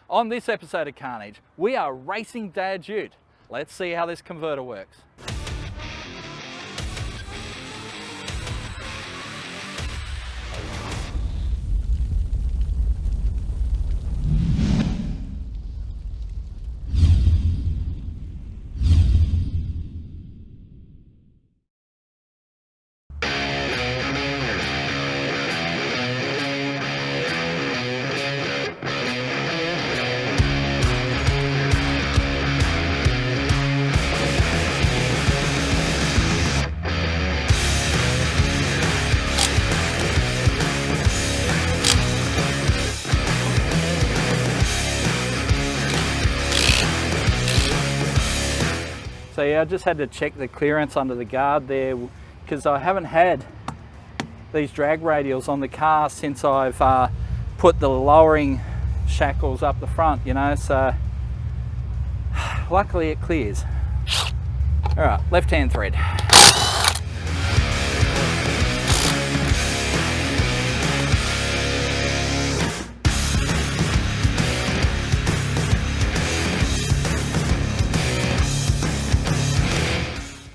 On this episode of Carnage, we are racing Dad's ute. Let's see how this converter works. So yeah, I just had to check the clearance under the guard there because I haven't had these drag radials on the car since I've put the lowering shackles up the front, you know, so luckily it clears. All right, left-hand thread.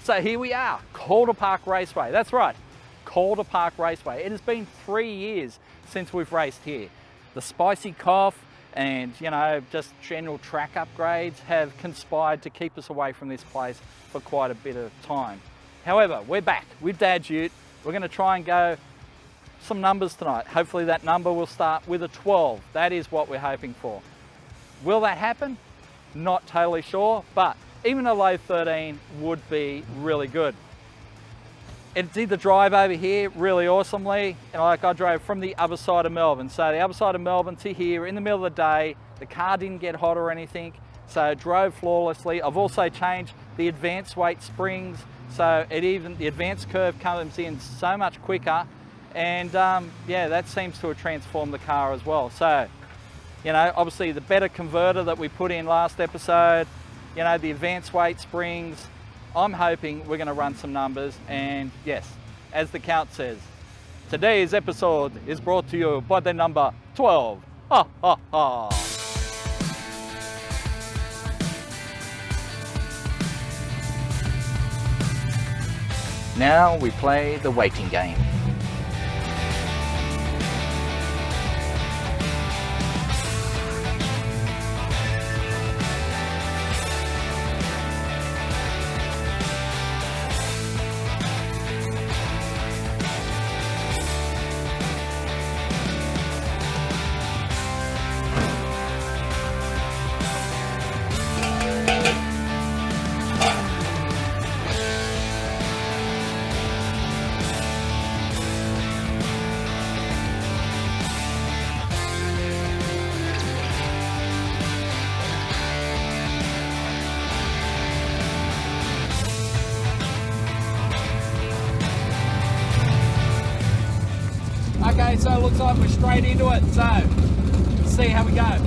So here we are, Calder Park Raceway. That's right, Calder Park Raceway. It has been 3 years since we've raced here. The spicy cough and, you know, just general track upgrades have conspired to keep us away from this place for quite a bit of time. However, we're back with Dad's ute. We're going to try and go some numbers tonight. Hopefully that number will start with a 12. That is what we're hoping for. Will that happen? Not totally sure, but even a low 13 would be really good. It did the drive over here really awesomely. And like I drove from the other side of Melbourne. So the other side of Melbourne to here in the middle of the day, the car didn't get hot or anything. So it drove flawlessly. I've also changed the advanced weight springs. So the advanced curve comes in so much quicker. And yeah, that seems to have transformed the car as well. So, you know, obviously the better converter that we put in last episode, you know, the advanced weight springs, I'm hoping we're going to run some numbers. And yes, as the count says, today's episode is brought to you by the number 12. Ha ha ha. Now we play the waiting game. Okay, so it looks like we're straight into it, so let's see how we go.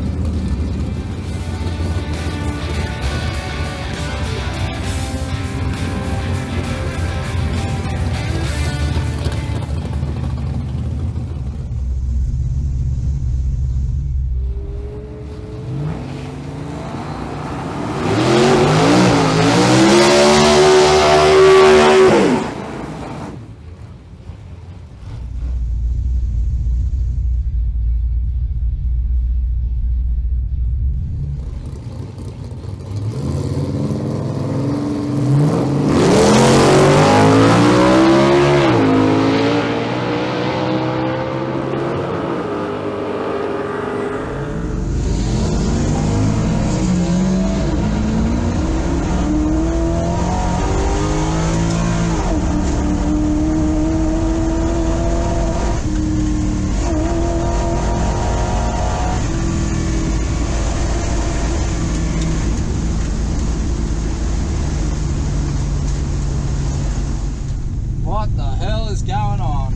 What the hell is going on?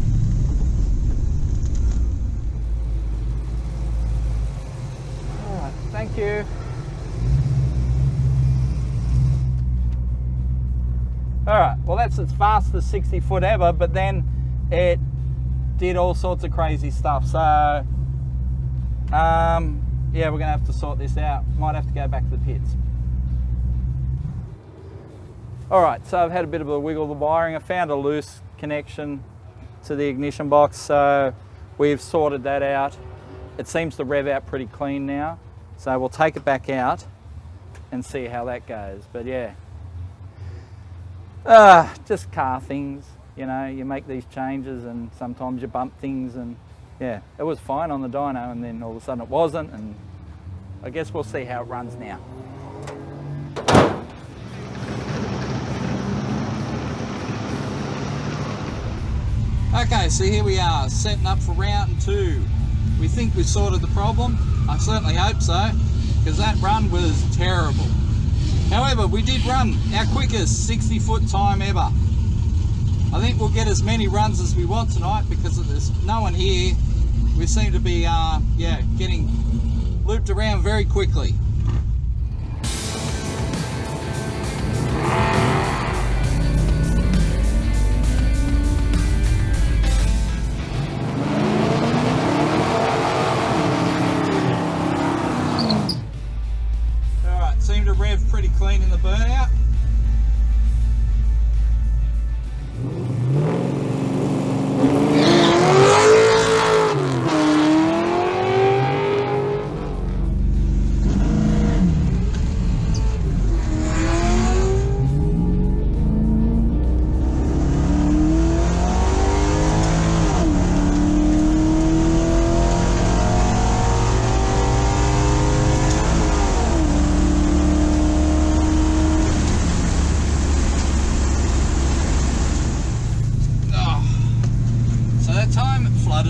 Alright, thank you. Alright, well that's as fast as 60 foot ever, but then it did all sorts of crazy stuff. So yeah, we're gonna have to sort this out. Might have to go back to the pits. All right, so I've had a bit of a wiggle of the wiring. I found a loose connection to the ignition box, so we've sorted that out. It seems to rev out pretty clean now, so we'll take it back out and see how that goes. But yeah, just car things, you know, you make these changes and sometimes you bump things, and yeah, it was fine on the dyno and then all of a sudden it wasn't, and I guess we'll see how it runs now. Okay, so here we are, setting up for round 2. We think we've sorted the problem. I certainly hope so, because that run was terrible. However, we did run our quickest 60-foot time ever. I think we'll get as many runs as we want tonight because there's no one here. We seem to be, yeah, getting looped around very quickly. Seem to rev pretty clean in the burnout.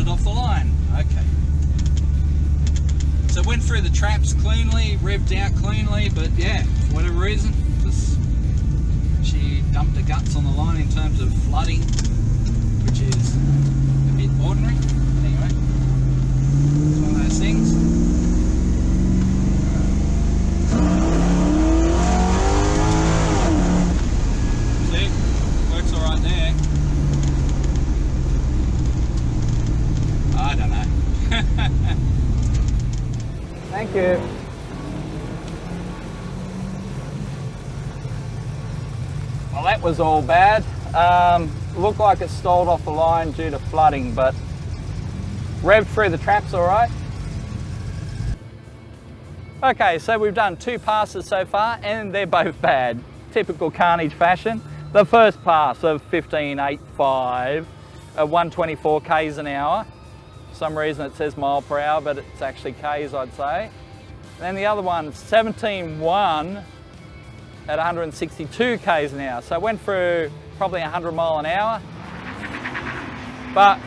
Off the line. Okay, so went through the traps cleanly, revved out cleanly, but yeah, for whatever reason, just she dumped the guts on the line in terms of flooding, which is a bit ordinary. Anyway, it's one of those things. See, works all right there. I don't know. Thank you. Well, that was all bad. Looked like it stalled off the line due to flooding, but revved through the traps all right. Okay, so we've done 2 passes so far and they're both bad. Typical Carnage fashion. The first pass of 15.85 at 124 k's an hour. For some reason it says mile per hour, but it's actually k's, I'd say. And then the other one, 17.1 at 162 k's an hour. So it went through probably 100 mile an hour, but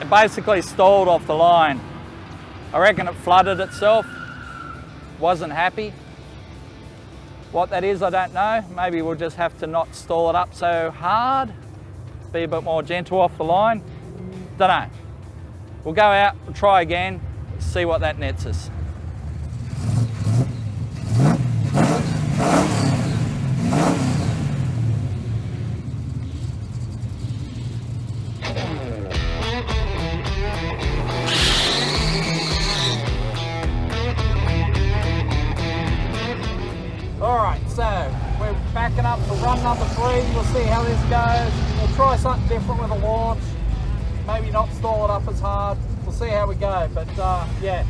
it basically stalled off the line. I reckon it flooded itself, wasn't happy. What that is, I don't know. Maybe we'll just have to not stall it up so hard, be a bit more gentle off the line. Don't know. We'll go out, we'll try again, see what that nets us. Alright, so we're backing up for run number 3. We'll see how this goes. We'll try something different with a launch. Maybe not stall it up as hard. We'll see how we go. But yeah,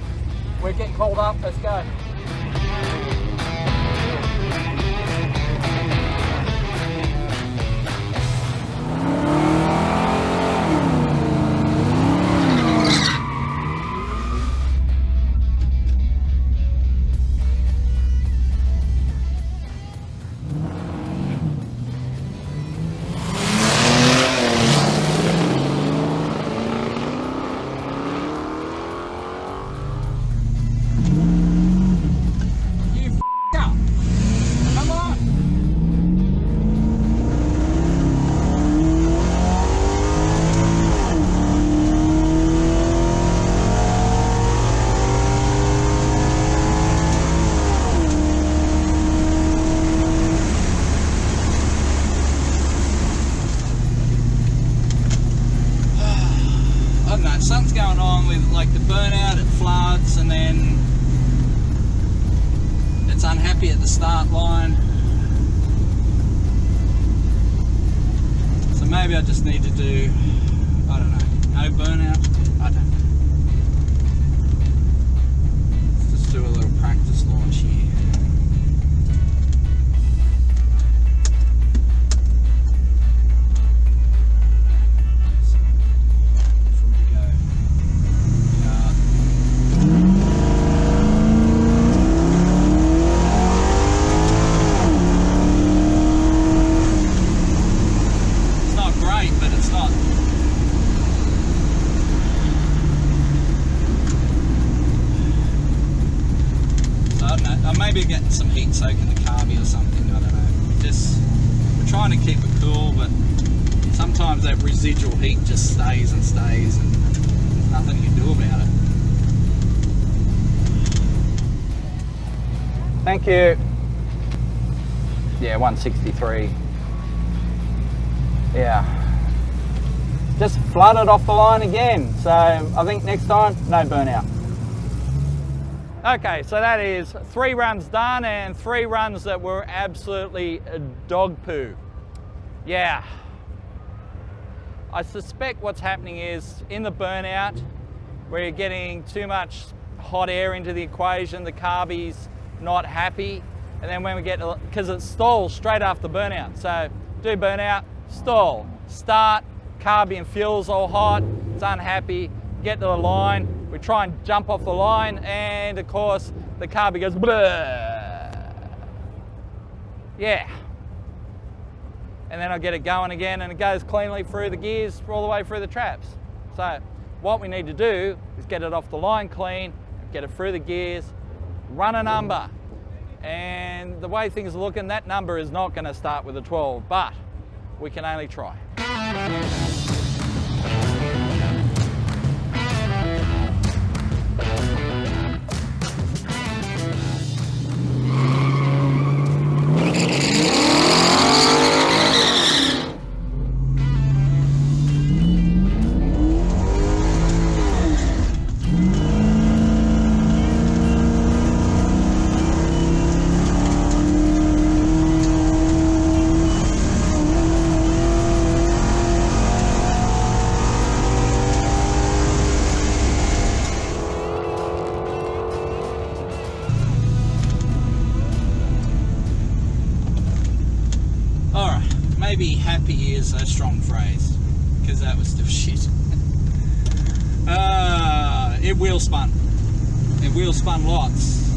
we're getting called up. Let's go. happy at the start line. So maybe I just need to do, I don't know, no burnout. I don't know. Let's just do a little practice launch here. Getting some heat soaking the carby or something, I don't know. We're trying to keep it cool, but sometimes that residual heat just stays and stays and there's nothing you can do about it. Thank you. Yeah, 163. Yeah. Just flooded off the line again, so I think next time, no burnout. Okay, so that is 3 runs done and 3 runs that were absolutely dog poo. Yeah. I suspect what's happening is in the burnout, where you're getting too much hot air into the equation, the carby's not happy. And then when we get, because it stalls straight after burnout. So do burnout, stall, start, carby and fuel's all hot, it's unhappy, get to the line. We try and jump off the line, and of course the carby goes bleh. Yeah. And then I get it going again, and it goes cleanly through the gears all the way through the traps. So what we need to do is get it off the line clean, get it through the gears, run a number. And the way things are looking, that number is not going to start with a 12, but we can only try. Maybe happy is a strong phrase, because that was still shit. It wheel spun. It wheel spun lots.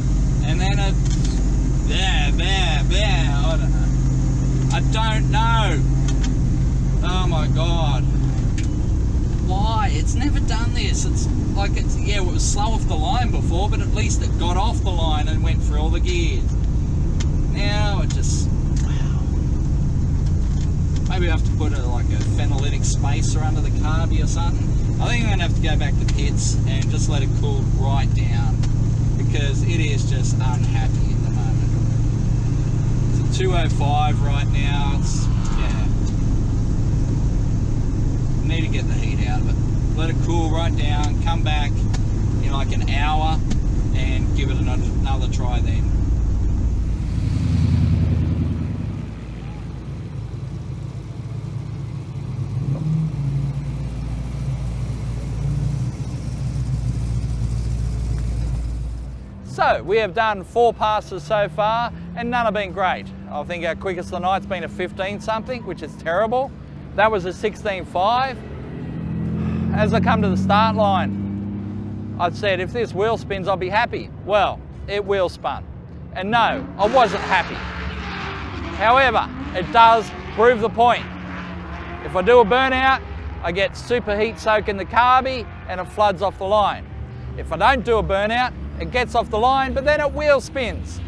And then it, I don't know. Oh my God. Why? It's never done this. It's like, yeah, it was slow off the line before, but at least it got off the line and went through all the gears. Now it just, maybe I have to put like a phenylytic spacer under the carby or something. I think I'm going to have to go back to pits and just let it cool right down, because it is just unhappy at the moment. It's a 205 right now. It's, yeah. Need to get the heat out of it. Let it cool right down, come back in like an hour and give it another try then. So we have done 4 passes so far and none have been great. I think our quickest of the night's been a 15 something, which is terrible. That was a 16.5. As I come to the start line, I said if this wheel spins I'll be happy. Well, it wheel spun. And no, I wasn't happy. However, it does prove the point. If I do a burnout, I get super heat soak in the carby and it floods off the line. If I don't do a burnout, it gets off the line, but then it wheel spins.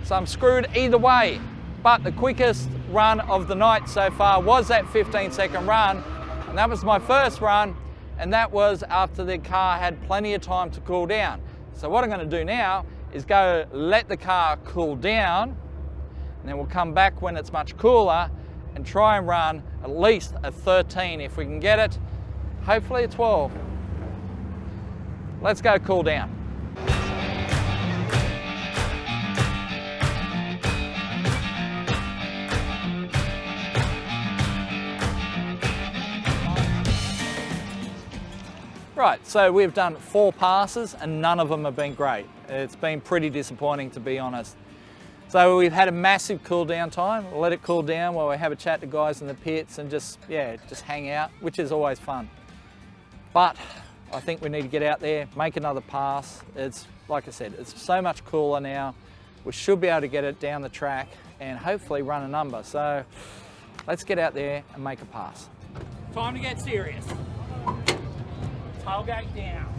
So I'm screwed either way. But the quickest run of the night so far was that 15-second run, and that was my first run, and that was after the car had plenty of time to cool down. So what I'm going to do now is go let the car cool down, and then we'll come back when it's much cooler and try and run at least a 13 if we can get it, hopefully a 12. Let's go cool down. Right, so we've done 4 passes and none of them have been great. It's been pretty disappointing, to be honest. So we've had a massive cool down time. We'll let it cool down while we have a chat to guys in the pits and just hang out, which is always fun. But I think we need to get out there, make another pass. It's, like I said, it's so much cooler now. We should be able to get it down the track and hopefully run a number. So let's get out there and make a pass. Time to get serious. Tailgate down.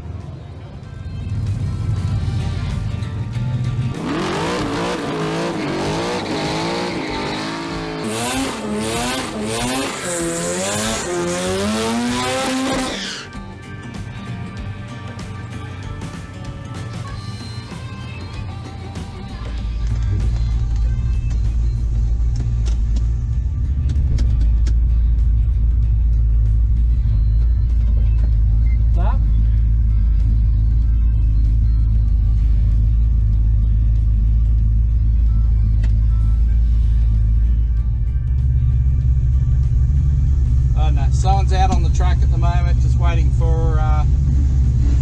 Someone's out on the track at the moment, just waiting for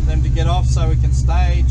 them to get off so we can stage.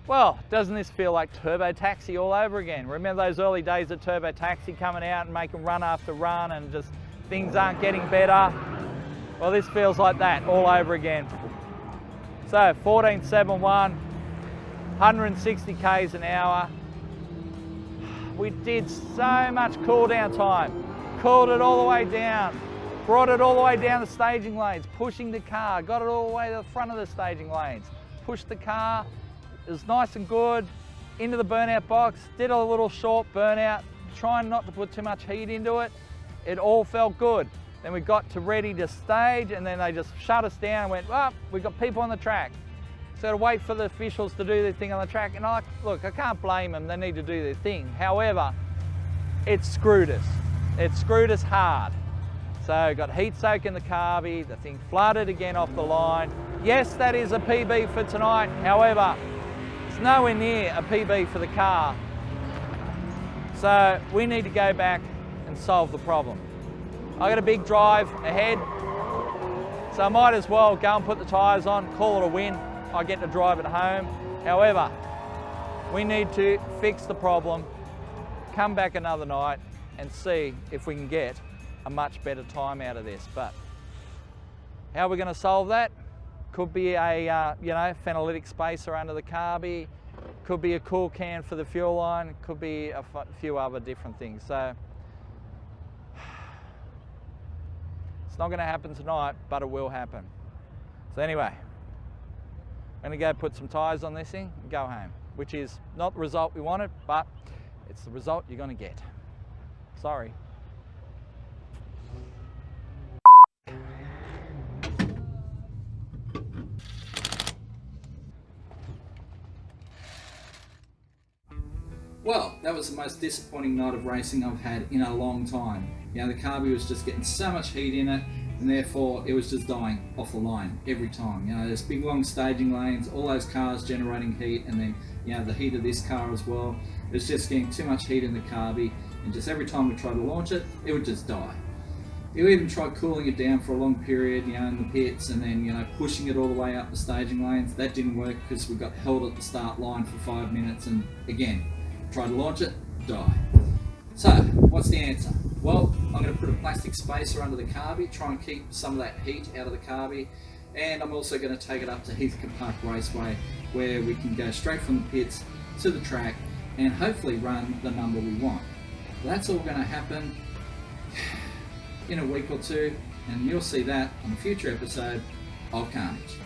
Well, doesn't this feel like Turbo Taxi all over again? Remember those early days of Turbo Taxi coming out and making run after run and just things aren't getting better? Well, this feels like that all over again. So 14.71, 160 k's an hour. We did so much cool down time, cooled it all the way down, brought it all the way down the staging lanes, pushing the car, got it all the way to the front of the staging lanes, pushed the car. It was nice and good, into the burnout box, did a little short burnout, trying not to put too much heat into it. It all felt good. Then we got to ready to stage and then they just shut us down and went, well, we've got people on the track. So to wait for the officials to do their thing on the track. And look, I can't blame them, they need to do their thing. However, it screwed us. It screwed us hard. So got heat soak in the carby, the thing flooded again off the line. Yes, that is a PB for tonight. However, it's nowhere near a PB for the car. So we need to go back and solve the problem. I got a big drive ahead, so I might as well go and put the tyres on, call it a win. I get to drive it home. However, we need to fix the problem, come back another night and see if we can get a much better time out of this. But how are we going to solve that? Could be a phenylytic spacer under the carby, could be a cool can for the fuel line, could be a few other different things. So it's not going to happen tonight, but it will happen. So anyway, I'm going to go put some tyres on this thing and go home, which is not the result we wanted, but it's the result you're going to get. Sorry. Well, that was the most disappointing night of racing I've had in a long time. You know, the carby was just getting so much heat in it, and therefore it was just dying off the line every time. You know, there's big long staging lanes, all those cars generating heat, and then, you know, the heat of this car as well. It was just getting too much heat in the carby, and just every time we tried to launch it, it would just die. You even tried cooling it down for a long period, you know, in the pits, and then, you know, pushing it all the way up the staging lanes. That didn't work because we got held at the start line for 5 minutes, and again, try to launch it, die. So, what's the answer? Well, I'm going to put a plastic spacer under the carby, try and keep some of that heat out of the carby, and I'm also going to take it up to Calder Park Raceway, where we can go straight from the pits to the track and hopefully run the number we want. That's all going to happen in a week or two, and you'll see that on a future episode of Carnage.